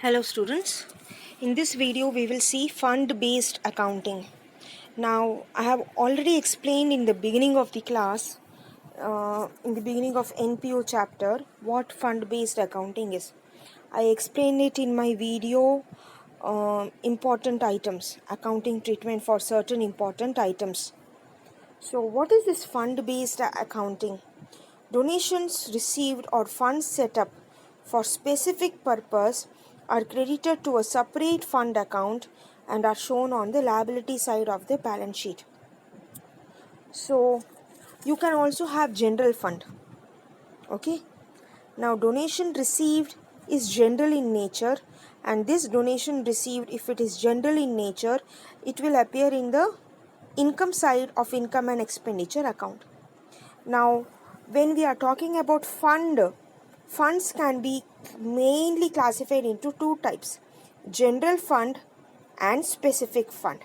Hello students, in this video we will see fund based accounting. Now I have already explained in the beginning of the class, in the beginning of NPO chapter, what fund based accounting is. I explained it in my video, important items, accounting treatment for certain important items. So what is this fund based accounting? Donations received or funds set up for specific purpose are credited to a separate fund account and are shown on the liability side of the balance sheet. So you can also have general fund. Okay. Now donation received is general in nature, and this donation received, if it is general in nature, it will appear in the income side of income and expenditure account. Now when we are talking about funds can be mainly classified into two types: general fund and specific fund.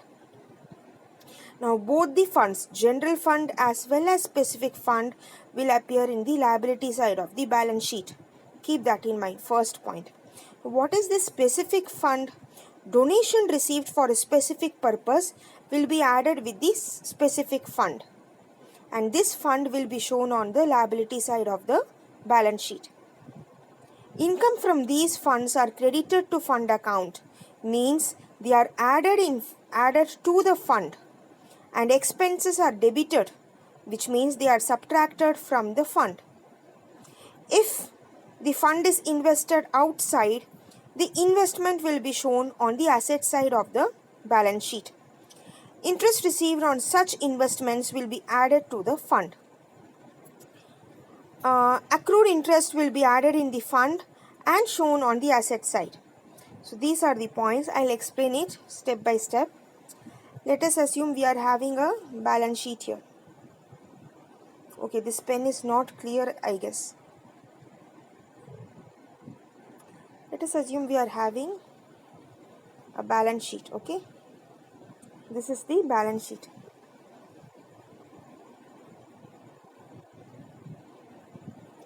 Now both the funds, general fund as well as specific fund, will appear in the liability side of the balance sheet. Keep that in mind. First point. What is this specific fund? Donation received for a specific purpose will be added with this specific fund, and this fund will be shown on the liability side of the balance sheet. Income from these funds are credited to fund account, means they are added to the fund, and expenses are debited, which means they are subtracted from the fund. If the fund is invested outside, the investment will be shown on the asset side of the balance sheet. Interest received on such investments will be added to the fund. Accrued interest will be added in the fund and shown on the asset side. So these are the points. I'll explain it step by step. Let us assume we are having a balance sheet here. Okay, this pen is not clear, I guess. Let us assume we are having a balance sheet. Okay, this is the balance sheet.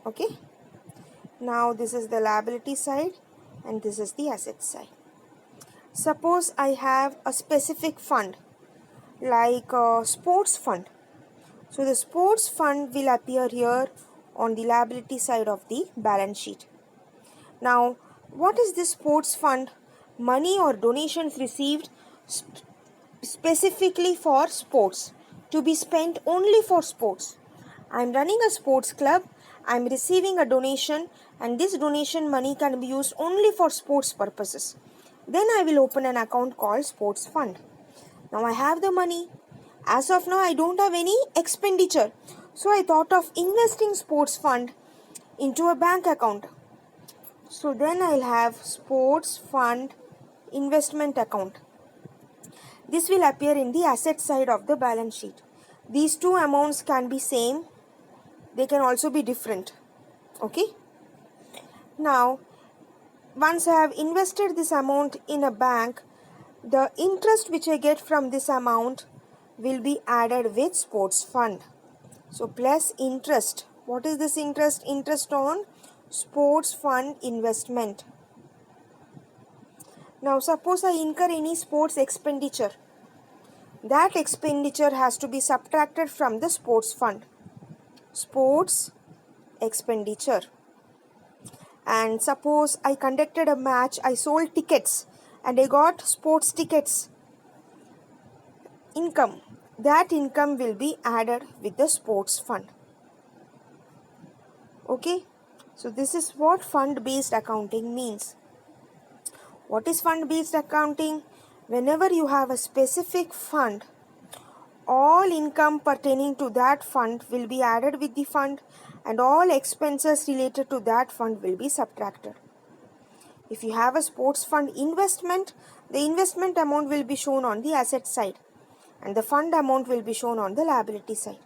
Okay, now this is the liability side and this is the asset side. Suppose I have a specific fund like a sports fund. So the sports fund will appear here on the liability side of the balance sheet. Now what is this sports fund? Money or donations received specifically for sports, to be spent only for sports. I am running a sports club, I am receiving a donation, and this donation money can be used only for sports purposes. Then I will open an account called sports fund. Now I have the money. As of now I don't have any expenditure, so I thought of investing sports fund into a bank account. So then I'll have sports fund investment account. This will appear in the asset side of the balance sheet. These two amounts can be same, they can also be different. Okay. Now once I have invested this amount in a bank, the interest which I get from this amount will be added with sports fund. So plus interest. What is this interest? Interest on sports fund investment. Now suppose I incur any sports expenditure. That expenditure has to be subtracted from the sports fund. Sports expenditure. And suppose I conducted a match, I sold tickets and I got sports tickets income. That income will be added with the sports fund. Okay, so this is what fund based accounting means. What is fund based accounting? Whenever you have a specific fund, all income pertaining to that fund will be added with the fund, and all expenses related to that fund will be subtracted. If you have a sports fund investment, the investment amount will be shown on the asset side and the fund amount will be shown on the liability side.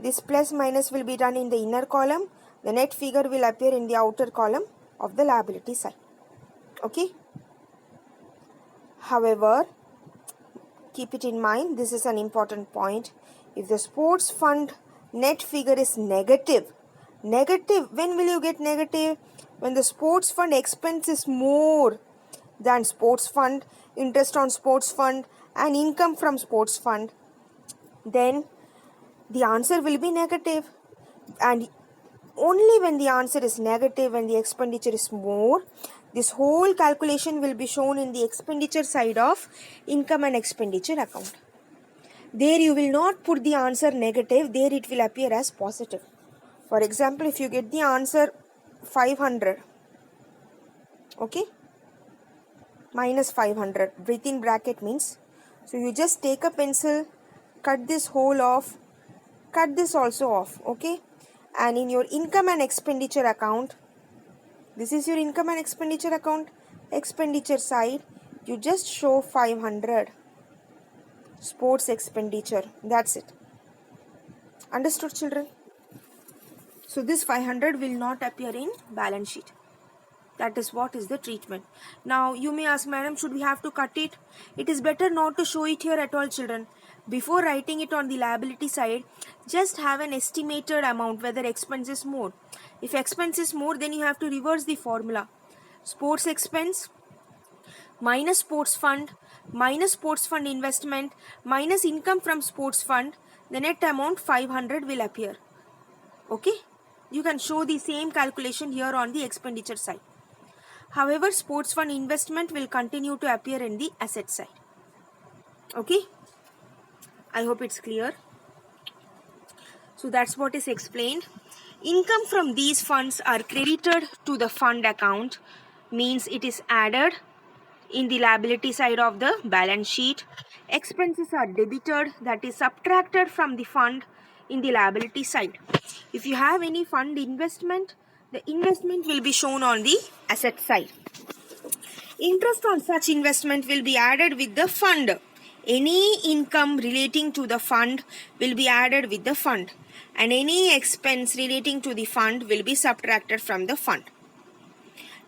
This plus minus will be done in the inner column. The net figure will appear in the outer column of the liability side. Okay. However, keep it in mind, this is an important point. If the sports fund net figure is negative, when will you get negative? when the sports fund expense is more than sports fund, interest on sports fund and income from sports fund, then the answer will be negative. And only when the answer is negative, when the expenditure is more, this whole calculation will be shown in the expenditure side of income and expenditure account. There you will not put the answer negative, there it will appear as positive. For example, if you get the answer 500, okay, minus 500 within bracket means, so you just take a pencil, cut this whole off, cut this also off, okay, and in your income and expenditure account, this is your income and expenditure account, expenditure side, you just show 500 sports expenditure, that's it. Understood, children? So this 500 will not appear in balance sheet. That is what is the treatment. Now you may ask, madam, should we have to cut it? It is better not to show it here at all, children. Before writing it on the liability side, just have an estimated amount whether expense is more. If expense is more, then you have to reverse the formula. Sports expense minus sports fund investment minus income from sports fund, the net amount 500 will appear. Okay, you can show the same calculation here on the expenditure side. However, sports fund investment will continue to appear in the asset side. Okay, I hope it's clear. So that's what is explained. Income from these funds are credited to the fund account, means it is added in the liability side of the balance sheet. Expenses are debited, that is subtracted from the fund in the liability side. If you have any fund investment, the investment will be shown on the asset side. Interest on such investment will be added with the fund. Any income relating to the fund will be added with the fund, and any expense relating to the fund will be subtracted from the fund.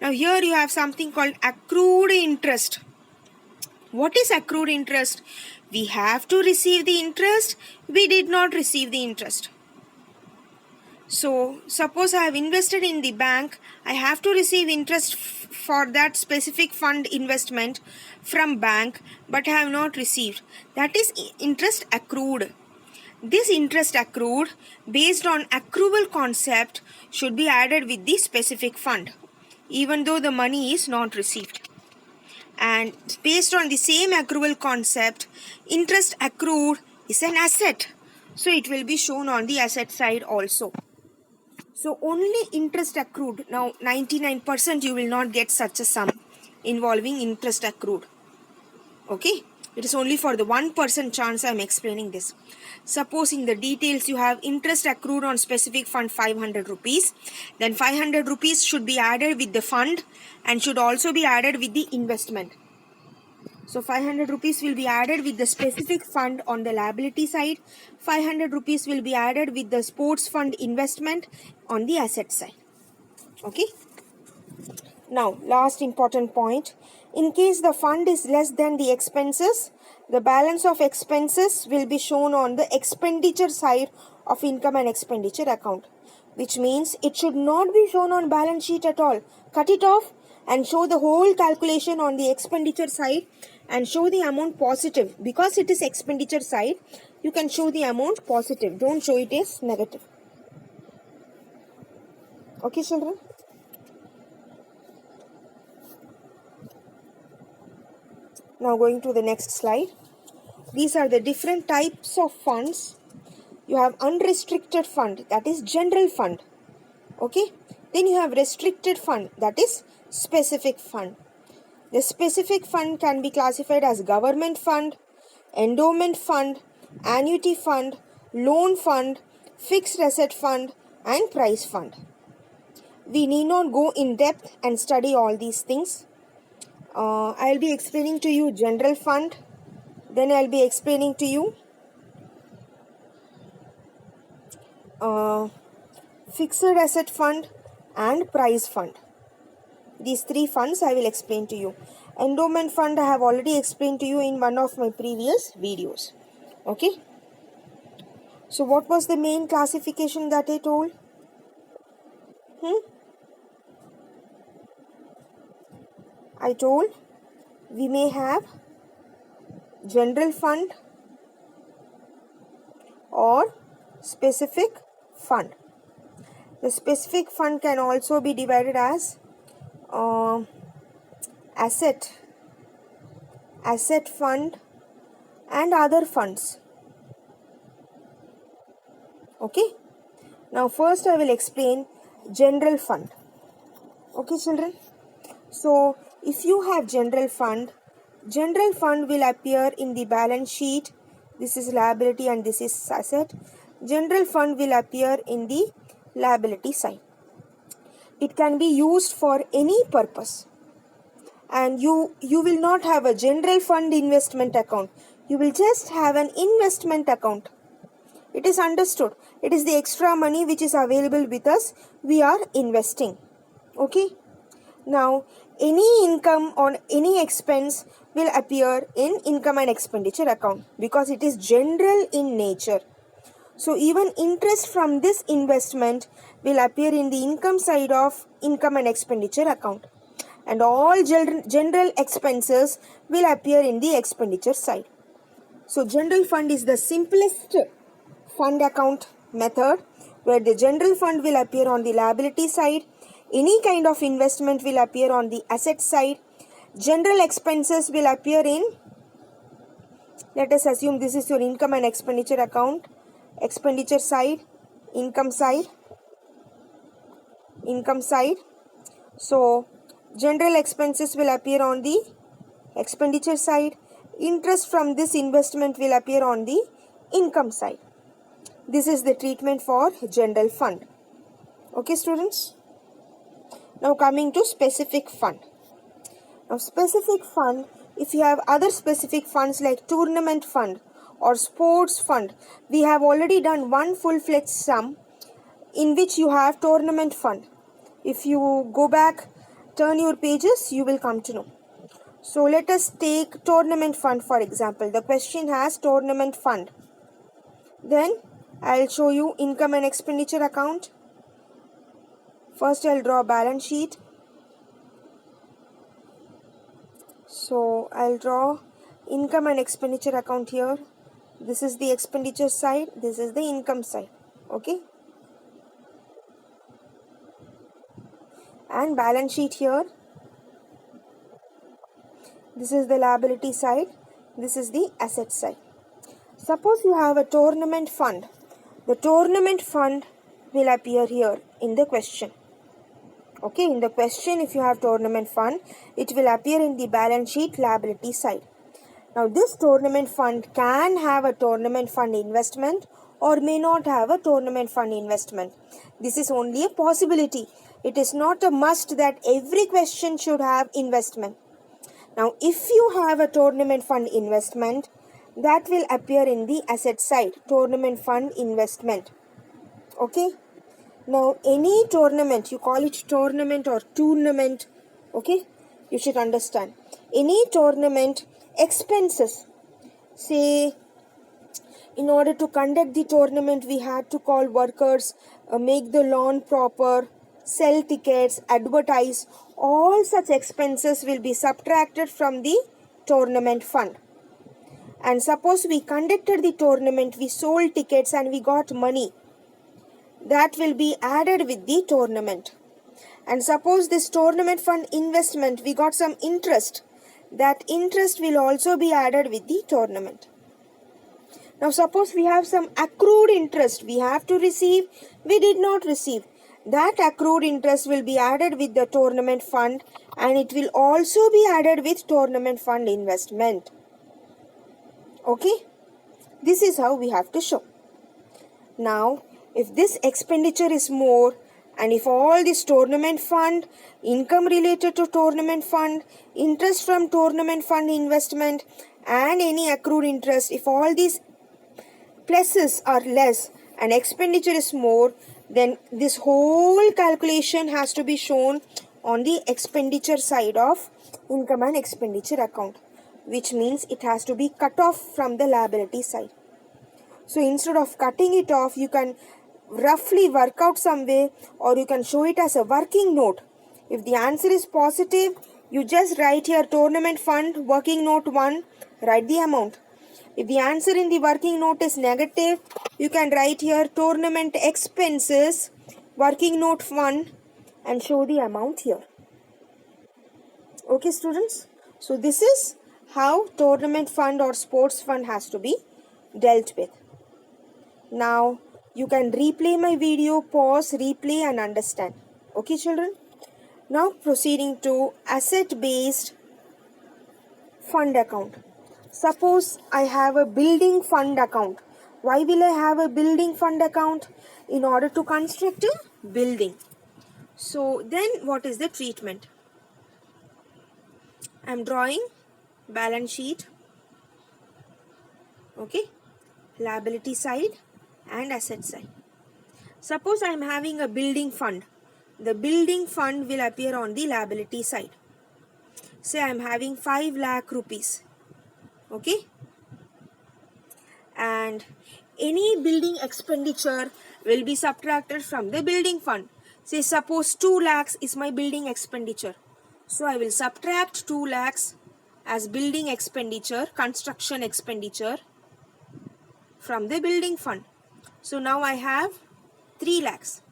Now here you have something called accrued interest. What is accrued interest? We have to receive the interest, we did not receive the interest. So suppose I have invested in the bank, I have to receive interest for that specific fund investment from bank, but I have not received. That is interest accrued. This interest accrued based on accrual concept should be added with the specific fund, even though the money is not received. And based on the same accrual concept, interest accrued is an asset, so it will be shown on the asset side also. So only interest accrued. Now 99% you will not get such a sum involving interest accrued. Okay, it is only for the 1% chance I am explaining this. Suppose in the details you have interest accrued on specific fund 500 rupees, then 500 rupees should be added with the fund and should also be added with the investment. So 500 rupees will be added with the specific fund on the liability side, 500 rupees will be added with the sports fund investment on the asset side. Okay. Now last important point, in case the fund is less than the expenses, the balance of expenses will be shown on the expenditure side of income and expenditure account, which means it should not be shown on balance sheet at all. Cut it off and show the whole calculation on the expenditure side and show the amount positive. Because it is expenditure side, you can show the amount positive. Don't show it as negative. Okay, children? Now going to the next slide. These are the different types of funds. You have unrestricted fund, that is general fund. Okay. Then you have restricted fund, that is specific fund. The specific fund can be classified as government fund, endowment fund, annuity fund, loan fund, fixed asset fund, and prize fund. We need not go in depth and study all these things. I will be explaining to you general fund, then I will be explaining to you fixed asset fund and prize fund. These three funds I will explain to you. Endowment fund I have already explained to you in one of my previous videos. Okay. So what was the main classification that I told? I told we may have general fund or specific fund. The specific fund can also be divided as asset fund and other funds. Okay. Now first I will explain general fund. Okay children. So if you have general fund will appear in the balance sheet. This is liability and this is asset. General fund will appear in the liability side. It can be used for any purpose. And you will not have a general fund investment account. You will just have an investment account. It is understood. It is the extra money which is available with us. We are investing. Okay. Now, any income or any expense will appear in income and expenditure account because it is general in nature. So, even interest from this investment will appear in the income side of income and expenditure account. And all general expenses will appear in the expenditure side. So, general fund is the simplest fund account method where the general fund will appear on the liability side. Any kind of investment will appear on the asset side. General expenses will appear in, let us assume this is your income and expenditure account. Expenditure side, income side. So, general expenses will appear on the expenditure side. Interest from this investment will appear on the income side. This is the treatment for general fund. Okay, students? Now coming to specific fund. Now specific fund, if you have other specific funds like tournament fund or sports fund, we have already done one full-fledged sum in which you have tournament fund. If you go back, turn your pages, you will come to know. So let us take tournament fund for example. The question has tournament fund. Then I will show you income and expenditure account. First I will draw a balance sheet. So I will draw income and expenditure account here. This is the expenditure side. This is the income side. Okay. And balance sheet here. This is the liability side. This is the asset side. Suppose you have a tournament fund. The tournament fund will appear here in the question. Okay, in the question if you have tournament fund, it will appear in the balance sheet liability side. Now this tournament fund can have a tournament fund investment or may not have a tournament fund investment. This is only a possibility. It is not a must that every question should have investment. Now if you have a tournament fund investment, that will appear in the asset side, tournament fund investment. Okay. Now any tournament, you call it tournament or tournament, okay, you should understand. Any tournament expenses, say in order to conduct the tournament we had to call workers, make the lawn proper, sell tickets, advertise, all such expenses will be subtracted from the tournament fund. And suppose we conducted the tournament, we sold tickets and we got money. That will be added with the tournament. And suppose this tournament fund investment, we got some interest. That interest will also be added with the tournament. Now suppose we have some accrued interest. We have to receive, we did not receive. That accrued interest will be added with the tournament fund and it will also be added with tournament fund investment. Okay. This is how we have to show. Now, if this expenditure is more and if all this tournament fund, income related to tournament fund, interest from tournament fund investment and any accrued interest, if all these pluses are less and expenditure is more, then this whole calculation has to be shown on the expenditure side of income and expenditure account, which means it has to be cut off from the liability side. So instead of cutting it off, you can roughly work out some way or you can show it as a working note. If the answer is positive, You just write here tournament fund, working note 1, write the amount. If the answer in the working note is negative, you can write here tournament expenses, working note 1, and show the amount here. Okay, students? So this is how tournament fund or sports fund has to be dealt with. Now, you can replay my video, pause, replay and understand. Okay, children? Now proceeding to asset-based fund account. Suppose I have a building fund account. Why will I have a building fund account? In order to construct a building. So then what is the treatment? I am drawing balance sheet. Okay. Liability side and asset side. Suppose I am having a building fund. The building fund will appear on the liability side. Say I am having 5 lakh rupees. Okay. And any building expenditure will be subtracted from the building fund. Say suppose 2 lakhs is my building expenditure. So I will subtract 2 lakhs as building expenditure, construction expenditure from the building fund. So now I have 3 lakhs.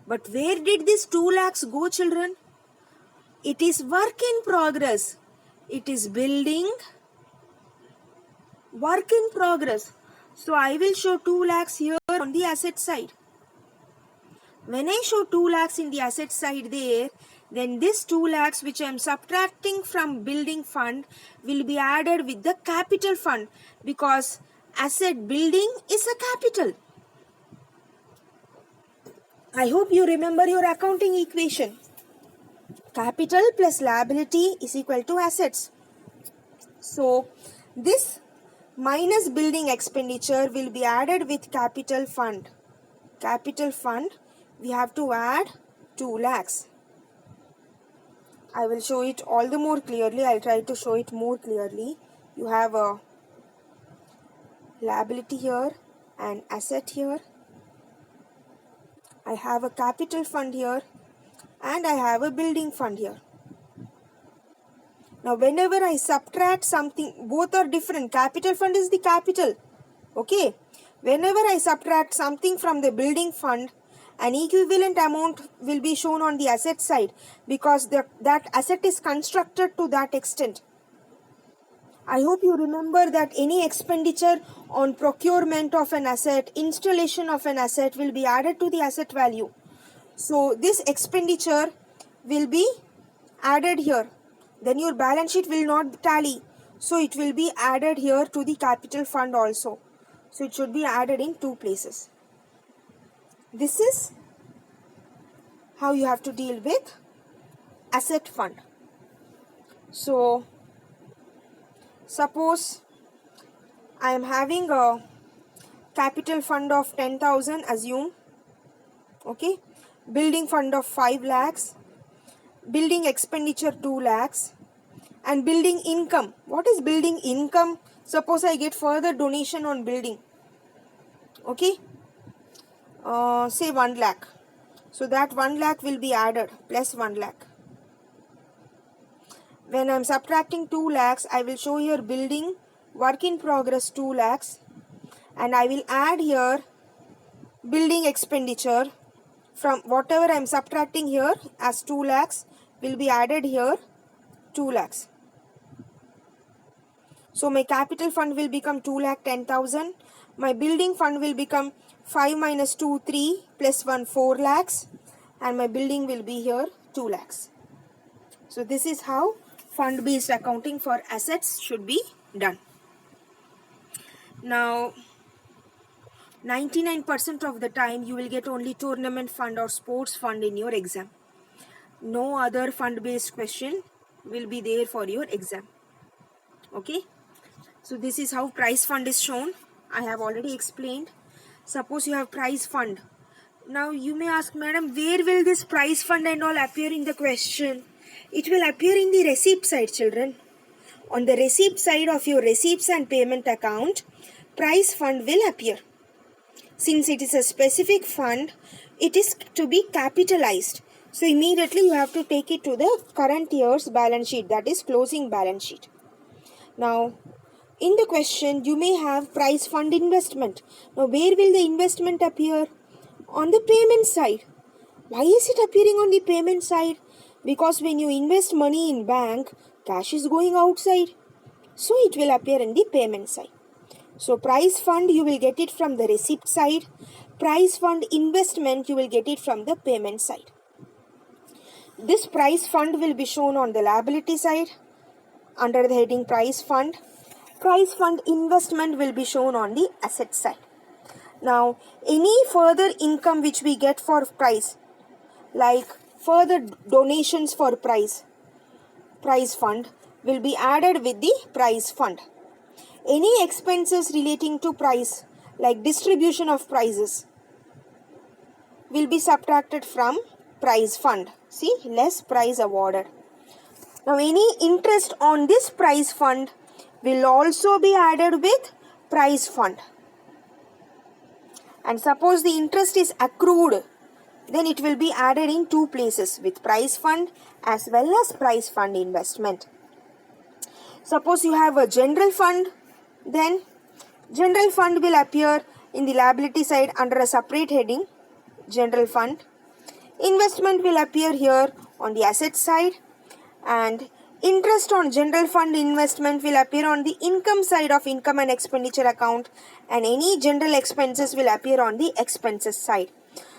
But where did this 2 lakhs go, children? It is work in progress. It is building work in progress. So I will show 2 lakhs here on the asset side. When I show 2 lakhs in the asset side there, then this 2 lakhs which I am subtracting from building fund will be added with the capital fund, because asset building is a capital. I hope you remember your accounting equation. Capital plus liability is equal to assets. So this minus building expenditure will be added with capital fund. Capital fund, we have to add 2 lakhs. I will show it all the more clearly. I'll try to show it more clearly. You have a liability here and asset here. I have a capital fund here and I have a building fund here. Now whenever I subtract something, both are different. Capital fund is the capital. Okay. Whenever I subtract something from the building fund, an equivalent amount will be shown on the asset side, because that asset is constructed to that extent. I hope you remember that any expenditure on procurement of an asset, installation of an asset will be added to the asset value. So this expenditure will be added here. Then your balance sheet will not tally. So it will be added here to the capital fund also. So it should be added in 2 places. This is how you have to deal with asset fund. So suppose I am having a capital fund of 10,000, assume. Okay. Building fund of 5 lakhs. Building expenditure 2 lakhs. And building income. What is building income? Suppose I get further donation on building. Okay. Say 1 lakh. So that 1 lakh will be added plus 1 lakh. When I am subtracting 2 lakhs, I will show here building work in progress 2 lakhs. And I will add here building expenditure from whatever I am subtracting here as 2 lakhs will be added here 2 lakhs. So my capital fund will become 2,10,000. My building fund will become 5 minus 2, 3 plus 1, 4 lakhs. And my building will be here 2 lakhs. So this is how fund-based accounting for assets should be done. Now 99% of the time you will get only tournament fund or sports fund in your exam. No other fund-based question will be there for your exam. Okay. So this is how prize fund is shown. I have already explained. Suppose you have prize fund. Now you may ask, madam, where will this prize fund and all appear in the question? It will appear in the receipt side, children. On the receipt side of your receipts and payment account, prize fund will appear. Since it is a specific fund, it is to be capitalized. So immediately you have to take it to the current year's balance sheet, that is closing balance sheet. Now in the question you may have price fund investment. Now where will the investment appear? On the payment side. Why is it appearing on the payment side? Because when you invest money in bank, cash is going outside. So it will appear in the payment side. So price fund you will get it from the receipt side. Price fund investment you will get it from the payment side. This price fund will be shown on the liability side under the heading price fund. Price fund investment will be shown on the asset side. Now any further income which we get for price, like further donations for price fund will be added with the price fund. Any expenses relating to price, like distribution of prices, will be subtracted from price fund. See, less price awarded. Now any interest on this price fund will also be added with price fund. And suppose the interest is accrued, then it will be added in two places, with price fund as well as price fund investment. Suppose you have a general fund, then general fund will appear in the liability side under a separate heading, general fund. Investment will appear here on the asset side, and interest on general fund investment will appear on the income side of income and expenditure account, and any general expenses will appear on the expenses side.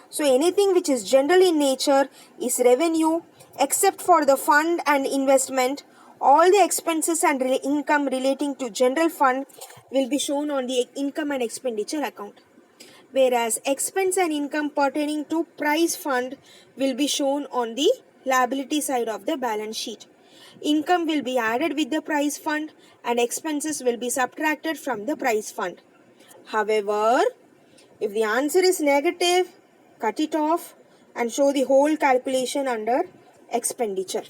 So anything which is general in nature is revenue, except for the fund and investment. All the expenses and income relating to general fund will be shown on the income and expenditure account, whereas expense and income pertaining to price fund will be shown on the liability side of the balance sheet. Income will be added with the price fund and expenses will be subtracted from the price fund. However, if the answer is negative, cut it off and show the whole calculation under expenditure.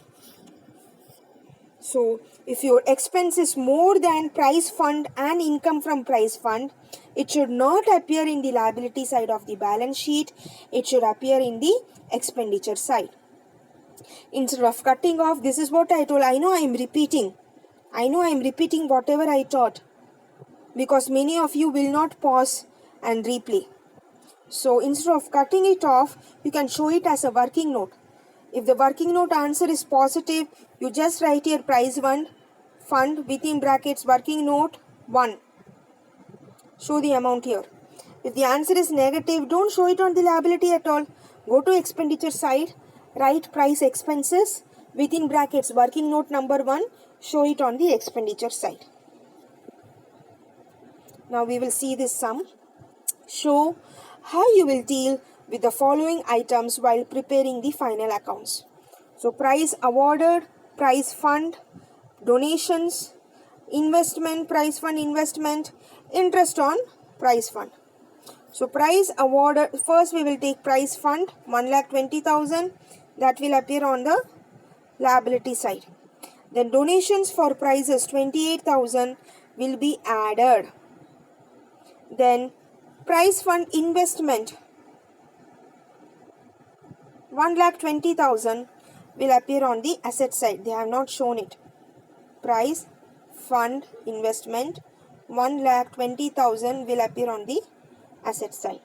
So if your expense is more than price fund and income from price fund, it should not appear in the liability side of the balance sheet. It should appear in the expenditure side. Instead of cutting off, this is what I told. I know I am repeating whatever I taught, because many of you will not pause and replay. So instead of cutting it off, you can show it as a working note. If the working note answer is positive, you just write here price fund within brackets working note 1. Show the amount here. If the answer is negative, don't show it on the liability at all. Go to expenditure side, write price expenses within brackets working note number 1. Show it on the expenditure side. Now we will see this sum. Show how you will deal with the following items while preparing the final accounts. So price awarded, price fund, donations, investment, price fund investment, interest on price fund. So price awarded, first we will take price fund 1,20,000, that will appear on the liability side. Then donations for prices 28,000 will be added. Then price fund investment 1,20,000 will appear on the asset side. They have not shown it. Price fund investment 1,20,000 will appear on the asset side.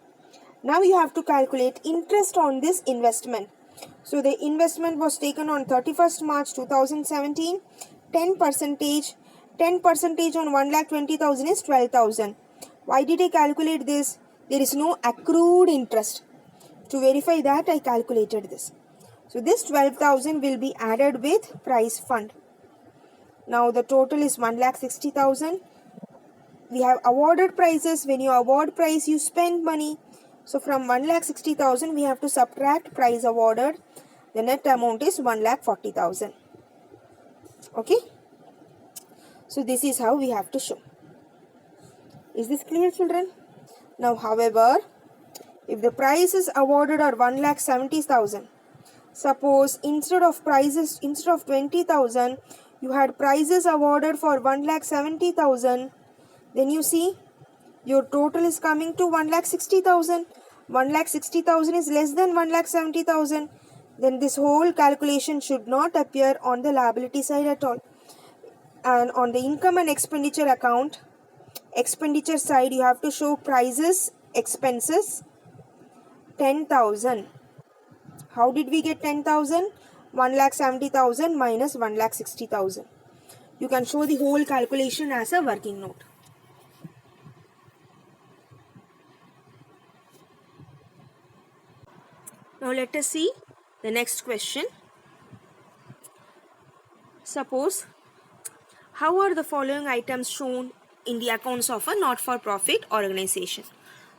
Now you have to calculate interest on this investment. So the investment was taken on 31st March 2017. 10% on 1,20,000 is 12,000. Why did I calculate this? There is no accrued interest. To verify that, I calculated this. So this 12,000 will be added with price fund. Now the total is 1,60,000. We have awarded prices. When you award price, you spend money. So from 1,60,000, we have to subtract price awarded. The net amount is 1,40,000. Okay. So this is how we have to show. Is this clear, children? Now, however, if the prices awarded are 1,70,000, suppose instead of 20,000, you had prices awarded for 1,70,000, then you see your total is coming to 1,60,000. 1,60,000 is less than 1,70,000. then this whole calculation should not appear on the liability side at all. And on the income and expenditure account, expenditure side, you have to show prices, expenses, 10,000. How did we get 10,000? 1,70,000 minus 1,60,000. You can show the whole calculation as a working note. Now let us see the next question. Suppose, how are the following items shown in the accounts of a not-for-profit organization?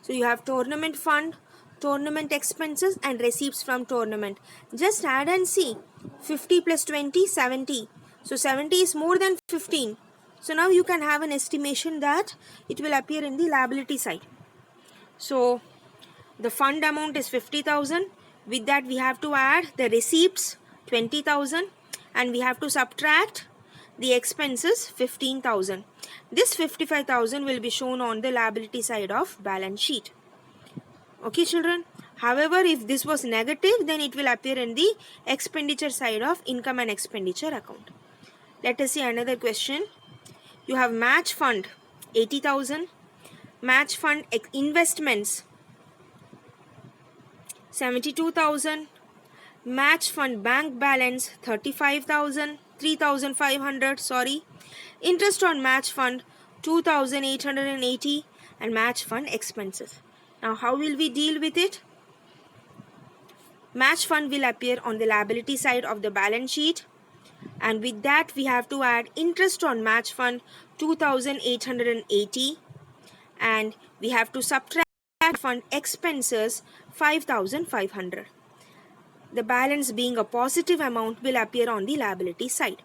So you have tournament fund, tournament expenses and receipts from tournament. Just add and see. 50 plus 20, 70. So 70 is more than 15. So now you can have an estimation that it will appear in the liability side. So the fund amount is 50,000. With that we have to add the receipts 20,000 and we have to subtract the expenses 15,000. This 55,000 will be shown on the liability side of balance sheet. Okay children. However, if this was negative, then it will appear in the expenditure side of income and expenditure account. Let us see another question. You have match fund 80,000, match fund investments 72,000, match fund bank balance 35,000, 3,500, sorry, interest on match fund 2,880 and match fund expenses. Now how will we deal with it? Match fund will appear on the liability side of the balance sheet, and with that we have to add interest on match fund 2,880 and we have to subtract fund expenses 5,500. The balance being a positive amount will appear on the liability side.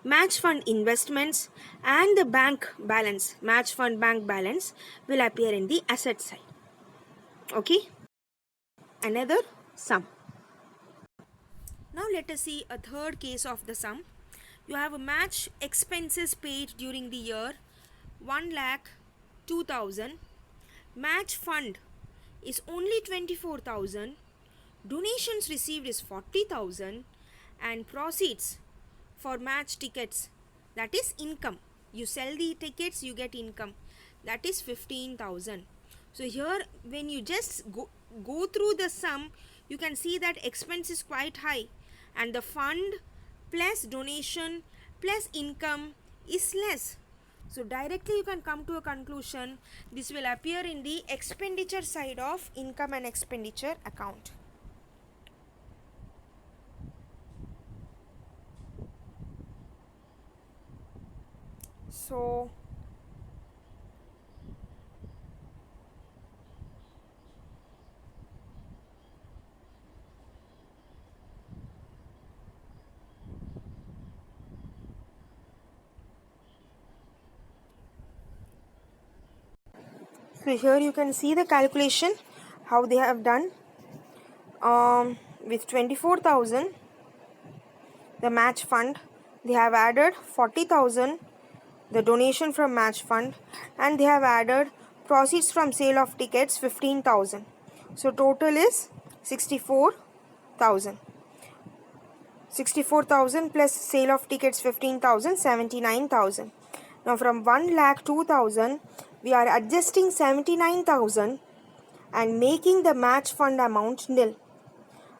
Match fund investments and the bank balance, match fund bank balance, will appear in the asset side. Okay. Another sum. Now let us see a third case of the sum. You have a match expenses paid during the year 1,02,000. Match fund is only 24,000. Donations received is 40,000 and proceeds for match tickets, that is income. You sell the tickets, you get income, that is 15,000. So here when you just go through the sum, you can see that expense is quite high and the fund plus donation plus income is less. So directly you can come to a conclusion. This will appear in the expenditure side of income and expenditure account. So here you can see the calculation how they have done. With 24,000 the match fund, they have added 40,000 the donation from match fund and they have added proceeds from sale of tickets 15,000. So total is 64,000. 64,000 plus sale of tickets 15,000, 79,000. Now from 1,02,000 we are adjusting 79,000 and making the match fund amount nil.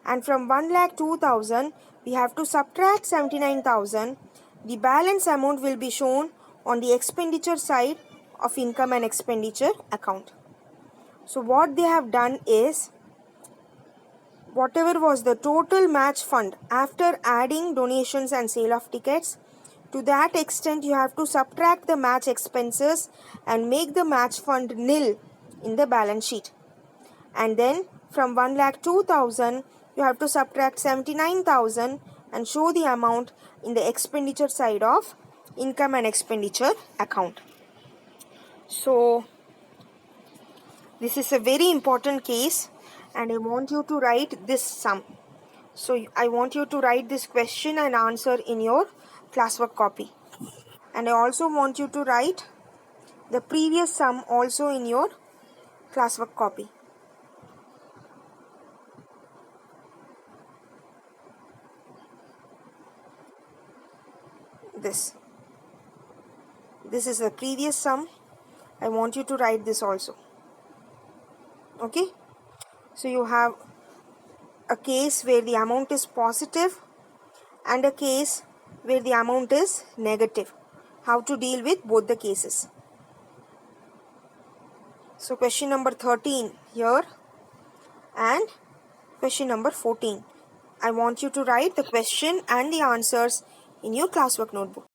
And from 1,02,000 we have to subtract 79,000. The balance amount will be shown on the expenditure side of income and expenditure account. So what they have done is, whatever was the total match fund after adding donations and sale of tickets, to that extent you have to subtract the match expenses and make the match fund nil in the balance sheet. And then from 1,02,000 you have to subtract 79,000 and show the amount in the expenditure side of income and expenditure account. So this is a very important case and I want you to write this sum. So I want you to write this question and answer in your classwork copy. And I also want you to write the previous sum also in your classwork copy. this. This is the previous sum. I want you to write this also. Okay. So you have a case where the amount is positive and a case where the amount is negative. How to deal with both the cases. So question number 13 here and question number 14. I want you to write the question and the answers in your classwork notebook.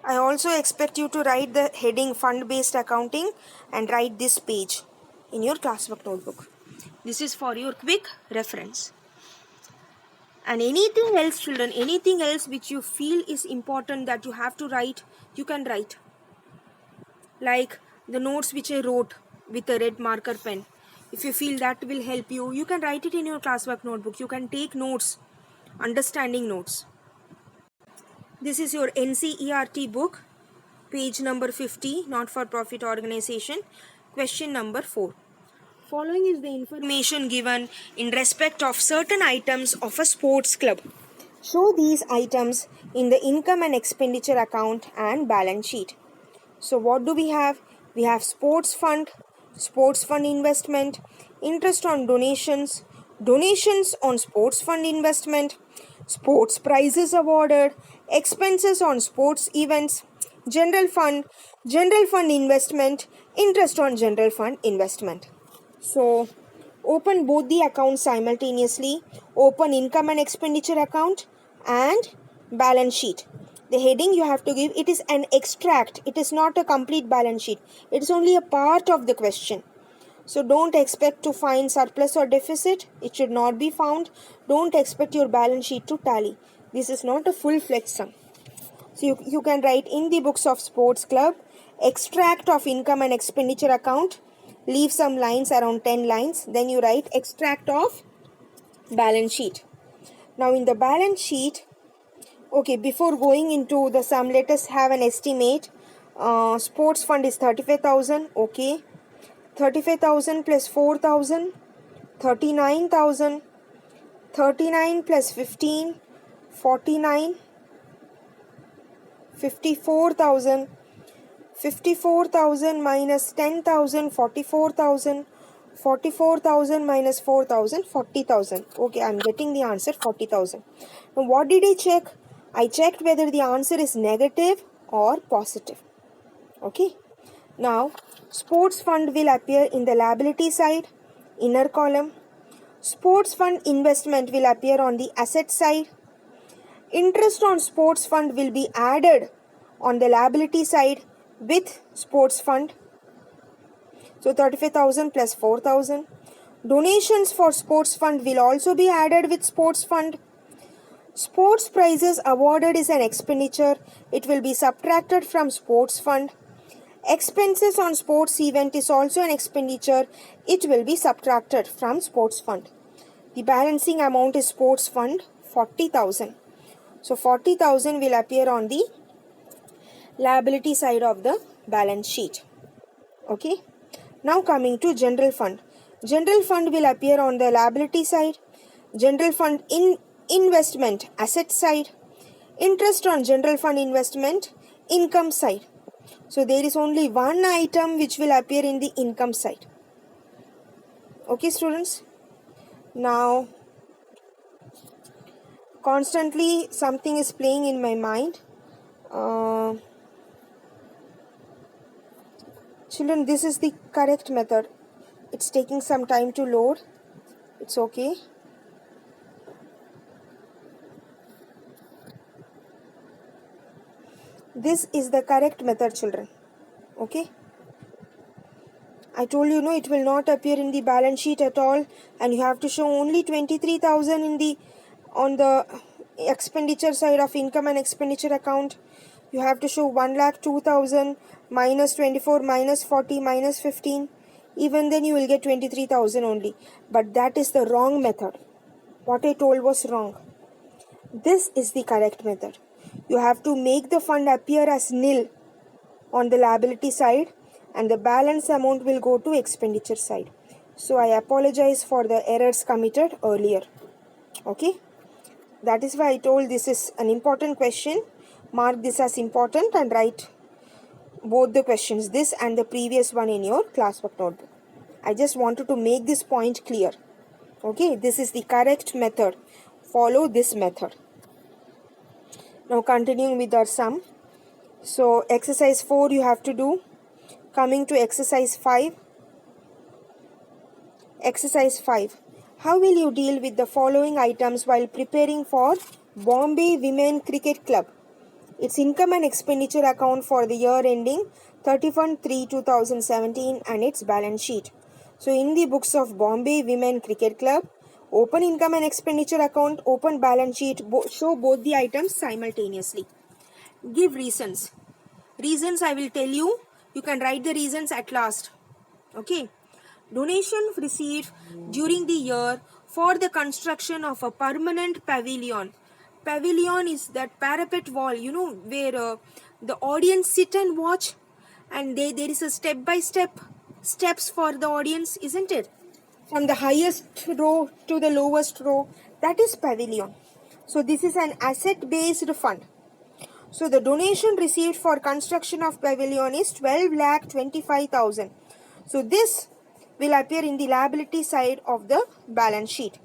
I also expect you to write the heading fund-based accounting and write this page in your classwork notebook. This is for your quick reference. And anything else, children, anything else which you feel is important that you have to write, you can write. Like the notes which I wrote with a red marker pen. If you feel that will help you, you can write it in your classwork notebook. You can take notes, understanding notes. This is your NCERT book, page number 50, not-for-profit organization, question number 4. Following is the information given in respect of certain items of a sports club. Show these items in the income and expenditure account and balance sheet. So what do we have? We have sports fund investment, interest on donations, donations on sports fund investment, sports prizes awarded, expenses on sports events, general fund investment, interest on general fund investment. So open both the accounts simultaneously. Open income and expenditure account and balance sheet. The heading you have to give, it is an extract. It is not a complete balance sheet. It is only a part of the question. So don't expect to find surplus or deficit. It should not be found. Don't expect your balance sheet to tally. This is not a full-fledged sum. So you can write in the books of sports club, extract of income and expenditure account, leave some lines, around 10 lines. Then you write extract of balance sheet. Now in the balance sheet, okay, before going into the sum, let us have an estimate. Sports fund is 35,000. Okay. 35,000 plus 4,000. 39,000. 39 plus 15. 49. 54,000. 54,000 minus 10,000. 44,000. 44,000 minus 4,000. 40,000. Okay, I am getting the answer 40,000. Now what did I check? I checked whether the answer is negative or positive. Okay. Now, sports fund will appear in the liability side, inner column. Sports fund investment will appear on the asset side. Interest on sports fund will be added on the liability side with sports fund. So 35,000 plus 4,000. Donations for sports fund will also be added with sports fund. Sports prizes awarded is an expenditure. It will be subtracted from sports fund. Expenses on sports event is also an expenditure. It will be subtracted from sports fund. The balancing amount is sports fund 40,000. So 40,000 will appear on the liability side of the balance sheet. Okay. Now coming to general fund. General fund will appear on the liability side. General fund investment asset side. Interest on general fund investment income side. So there is only one item which will appear in the income side. Okay, students. Now constantly something is playing in my mind. Children, this is the correct method. It's taking some time to load. It's okay. This is the correct method, children. Okay. I told you, no, it will not appear in the balance sheet at all, and you have to show only 23,000 on the expenditure side of income and expenditure account. You have to show 1,02,000 minus 24 minus 40 minus 15. Even then you will get 23,000 only. But that is the wrong method. What I told was wrong. This is the correct method. You have to make the fund appear as nil on the liability side, and the balance amount will go to expenditure side. So I apologize for the errors committed earlier. Okay. That is why I told this is an important question. Mark this as important and write both the questions, this and the previous one, in your classwork notebook. I just wanted to make this point clear. Okay, this is the correct method. Follow this method. Now continuing with our sum. So exercise 4 you have to do. Coming to exercise 5. Exercise 5. How will you deal with the following items while preparing for Bombay Women Cricket Club? Its income and expenditure account for the year ending 31/3/2017 and its balance sheet. So in the books of Bombay Women Cricket Club, open income and expenditure account, open balance sheet, show both the items simultaneously. Give reasons. Reasons I will tell you. You can write the reasons at last. Okay. Donation received during the year for the construction of a permanent pavilion. Pavilion is that parapet wall, where the audience sit and watch, and there is a step-by-step steps for the audience, isn't it? From the highest row to the lowest row, that is pavilion. So this is an asset-based fund. So the donation received for construction of pavilion is 12,25,000. So this will appear in the liability side of the balance sheet.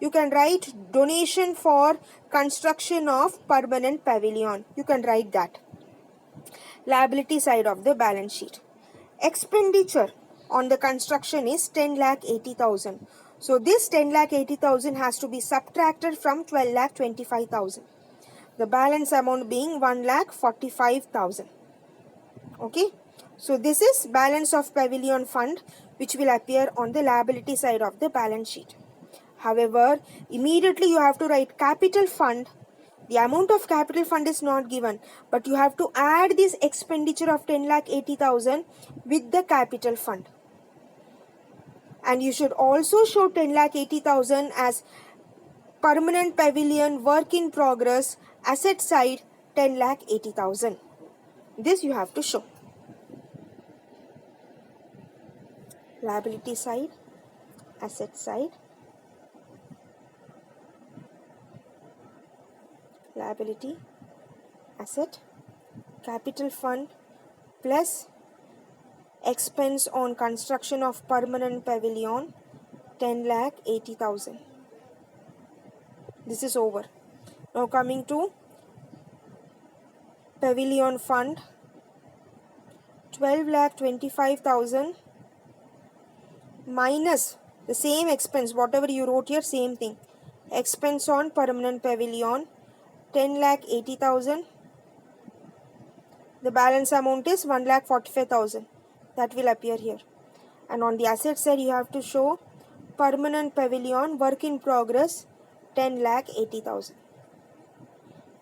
You can write donation for construction of permanent pavilion. You can write that. Liability side of the balance sheet. Expenditure on the construction is 10,80,000. So this 10,80,000 has to be subtracted from 12,25,000. The balance amount being 1,45,000. Okay. So this is balance of pavilion fund, which will appear on the liability side of the balance sheet. However, immediately you have to write capital fund. The amount of capital fund is not given, but you have to add this expenditure of 10,80,000 with the capital fund. And you should also show 10,80,000 as permanent pavilion work in progress, asset side 10,80,000. This you have to show. Liability side, asset side, liability, asset, capital fund plus expense on construction of permanent pavilion 10,80,000. This is over. Now coming to pavilion fund, 12,25,000 minus the same expense, whatever you wrote here, same thing. Expense on permanent pavilion 10,80,000. The balance amount is 1,45,000. That will appear here. And on the asset side, you have to show permanent pavilion work in progress 10,80,000.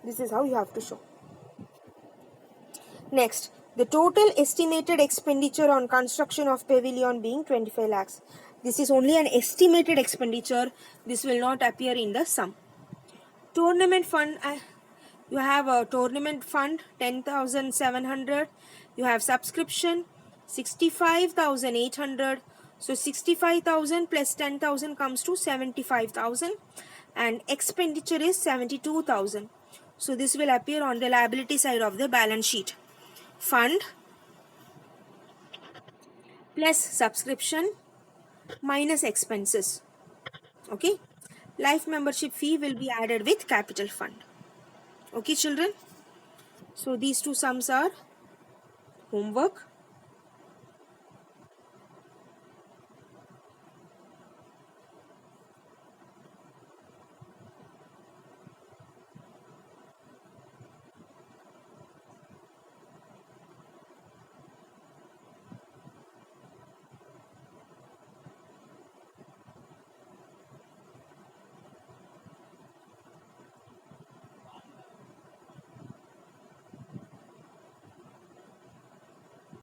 This is how you have to show. Next, the total estimated expenditure on construction of pavilion being 25 lakhs. This is only an estimated expenditure. This will not appear in the sum. Tournament fund, you have a tournament fund 10,700. You have subscription 65,800. So 65,000 plus 10,000 comes to 75,000. And expenditure is 72,000. So this will appear on the liability side of the balance sheet. Fund plus subscription minus expenses. Okay. Life membership fee will be added with capital fund. Okay, children. So these two sums are homework.